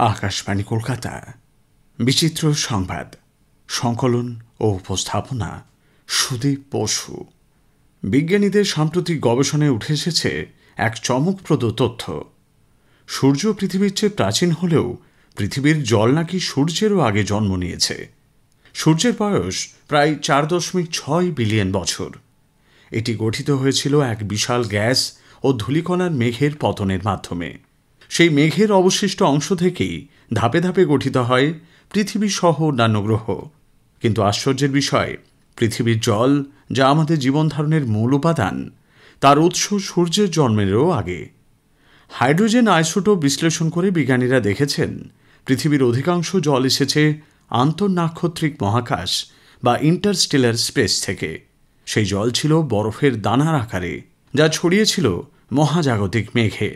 আকাশবাণী কলকাতা। বিচিত্র সংবাদ, সংকলন ও উপস্থাপনা সুদীপ বসু। বিজ্ঞানীদের সাম্প্রতিক গবেষণায় উঠে এসেছে এক চমকপ্রদ তথ্য। সূর্য পৃথিবীর চেয়ে প্রাচীন হলেও পৃথিবীর জল নাকি সূর্যেরও আগে জন্ম নিয়েছে। সূর্যের বয়স প্রায় 4.6 বিলিয়ন বছর। এটি গঠিত হয়েছিল এক বিশাল গ্যাস ও ধূলিকণার মেঘের পতনের মাধ্যমে। সেই মেঘের অবশিষ্ট অংশ থেকেই ধাপে ধাপে গঠিত হয় পৃথিবী সহ অন্যান্য গ্রহ। কিন্তু আশ্চর্যের বিষয়, পৃথিবীর জল, যা আমাদের জীবনধারণের মূল উপাদান, তার উৎস সূর্যের জন্মেরও আগে। হাইড্রোজেন আইসোটোপ বিশ্লেষণ করে বিজ্ঞানীরা দেখেছেন পৃথিবীর অধিকাংশ জল এসেছে আন্তঃনাক্ষত্রিক মহাকাশ বা ইন্টারস্টেলার স্পেস থেকে। সেই জল ছিল বরফের দানার আকারে, যা ছড়িয়েছিল মহাজাগতিক মেঘে,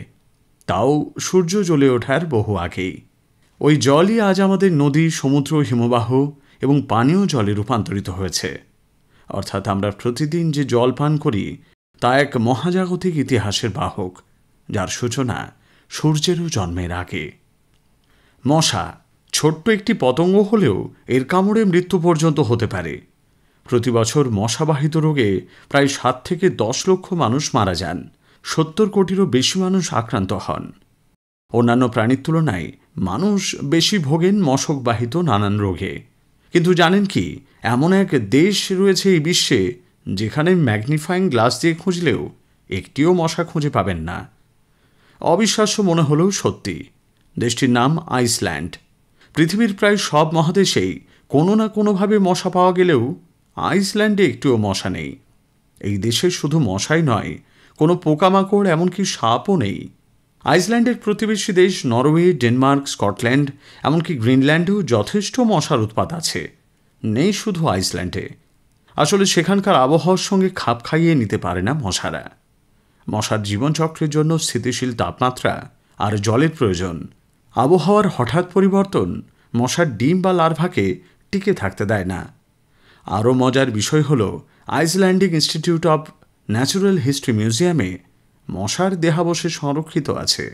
তাও সূর্য জ্বলে ওঠার বহু আগেই। ওই জলই আজ আমাদের নদী, সমুদ্র, হিমবাহ এবং পানীয় জলে রূপান্তরিত হয়েছে। অর্থাৎ আমরা প্রতিদিন যে জল পান করি তা এক মহাজাগতিক ইতিহাসের বাহক, যার সূচনা সূর্যেরও জন্মের আগে। মশা ছোট্ট একটি পতঙ্গ হলেও এর কামড়ে মৃত্যু পর্যন্ত হতে পারে। প্রতি বছর মশাবাহিত রোগে প্রায় 7 থেকে 10 লক্ষ মানুষ মারা যান। 70 কোটিরও বেশি মানুষ আক্রান্ত হন। অন্যান্য প্রাণীর তুলনায় মানুষ বেশি ভোগেন মশকবাহিত নানান রোগে। কিন্তু জানেন কি, এমন এক দেশ রয়েছে এই বিশ্বে যেখানে ম্যাগনিফাইং গ্লাস দিয়ে খুঁজলেও একটিও মশা খুঁজে পাবেন না। অবিশ্বাস্য মনে হলেও সত্যি। দেশটির নাম আইসল্যান্ড। পৃথিবীর প্রায় সব মহাদেশেই কোনো না কোনোভাবে মশা পাওয়া গেলেও আইসল্যান্ডে একটিও মশা নেই। এই দেশে শুধু মশাই নয়, কোনো পোকামাকড়, এমনকি সাপও নেই। আইসল্যান্ডের প্রতিবেশী দেশ নরওয়ে, ডেনমার্ক, স্কটল্যান্ড, এমনকি গ্রিনল্যান্ডেও যথেষ্ট মশার উৎপাত আছে। নেই শুধু আইসল্যান্ডে। আসলে সেখানকার আবহাওয়ার সঙ্গে খাপ খাইয়ে নিতে পারে না মশারা। মশার জীবনচক্রের জন্য স্থিতিশীল তাপমাত্রা আর জলের প্রয়োজন। আবহাওয়ার হঠাৎ পরিবর্তন মশার ডিম বা লার্ভাকে টিকে থাকতে দেয় না। আরও মজার বিষয় হল, Icelandic institute of natural history মিউজিয়ামে মশার দেহাবশেষ সংরক্ষিত আছে।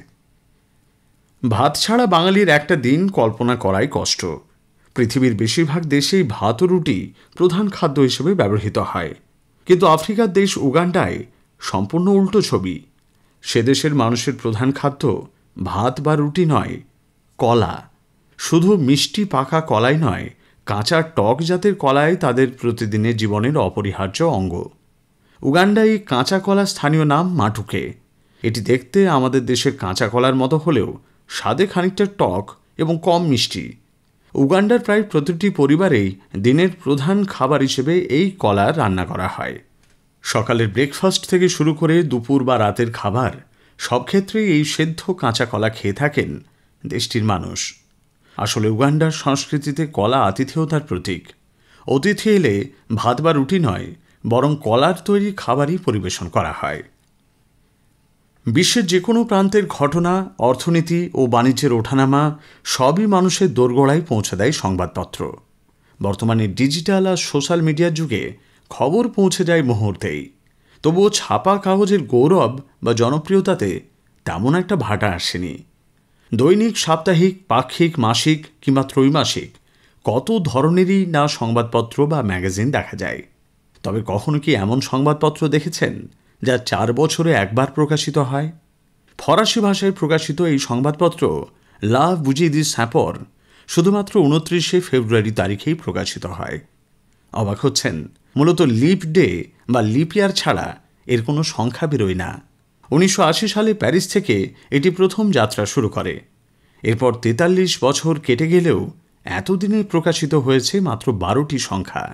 ভাত ছাড়া বাঙালির একটা দিন কল্পনা করাই কষ্ট। পৃথিবীর বেশিরভাগ দেশেই ভাত ও রুটি প্রধান খাদ্য হিসেবে ব্যবহৃত হয়। কিন্তু আফ্রিকার দেশ উগান্ডায় সম্পূর্ণ উল্টো ছবি। সে দেশের মানুষের প্রধান খাদ্য ভাত বা রুটি নয়, কলা। শুধু মিষ্টি পাকা কলাই নয়, কাঁচা টক জাতের কলাই তাদের প্রতিদিনের জীবনের অপরিহার্য অঙ্গ। উগান্ডায় কাঁচা কলা স্থানীয় নাম মাটুকে। এটি দেখতে আমাদের দেশের কাঁচা কলার মতো হলেও স্বাদে খানিকটা টক এবং কম মিষ্টি। উগান্ডার প্রায় প্রতিটি পরিবারেই দিনের প্রধান খাবার হিসেবে এই কলা রান্না করা হয়। সকালের ব্রেকফাস্ট থেকে শুরু করে দুপুর বা রাতের খাবার, সব ক্ষেত্রেই এই সেদ্ধ কাঁচা কলা খেয়ে থাকেন দেশটির মানুষ। আসলে উগান্ডার সংস্কৃতিতে কলা আতিথেয়তার প্রতীক। অতিথি এলে ভাত বা রুটি নয়, বরং কলার তৈরি খাবারই পরিবেশন করা হয়। বিশ্বের যে কোনো প্রান্তের ঘটনা, অর্থনীতি ও বাণিজ্যের ওঠানামা সবই মানুষের দোরগোড়ায় পৌঁছে দেয় সংবাদপত্র। বর্তমানে ডিজিটাল আর সোশ্যাল মিডিয়ার যুগে খবর পৌঁছে যায় মুহূর্তেই। তবুও ছাপা কাগজের গৌরব বা জনপ্রিয়তাতে তেমন একটা ভাটা আসেনি। দৈনিক, সাপ্তাহিক, পাক্ষিক, মাসিক কিংবা ত্রৈমাসিক কত ধরনেরই না সংবাদপত্র বা ম্যাগাজিন দেখা যায়। তবে কখনো কি এমন সংবাদপত্র দেখেছেন যা 4 বছরে একবার প্রকাশিত হয়? ফরাসি ভাষায় প্রকাশিত এই সংবাদপত্র লা বুজি দি স্যাপর শুধুমাত্র 29শে ফেব্রুয়ারি তারিখেই প্রকাশিত হয়। অবাক হচ্ছেন? মূলত লিপ ডে বা লিপ ইয়ার ছাড়া এর কোনো সংখ্যা বেরোয় না। 1980 সালে প্যারিস থেকে এটি প্রথম যাত্রা শুরু করে। এরপর 43 বছর কেটে গেলেও এতদিনে প্রকাশিত হয়েছে মাত্র 12টি সংখ্যা।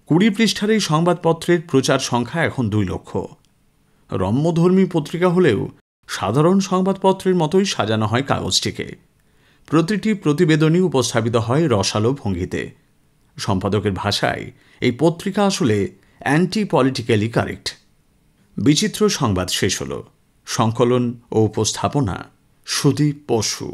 20 পৃষ্ঠার এই সংবাদপত্রের প্রচার সংখ্যা এখন 2 লক্ষ। রম্যধর্মী পত্রিকা হলেও সাধারণ সংবাদপত্রের মতোই সাজানো হয় কাগজটিকে। প্রতিটি প্রতিবেদনই উপস্থাপিত হয় রসালো ভঙ্গিতে। সম্পাদকের ভাষায় এই পত্রিকা আসলে অ্যান্টি পলিটিক্যালি কারেক্ট। বিচিত্র সংবাদ শেষ হল। সংকলন ও উপস্থাপনা সুদীপ বসু।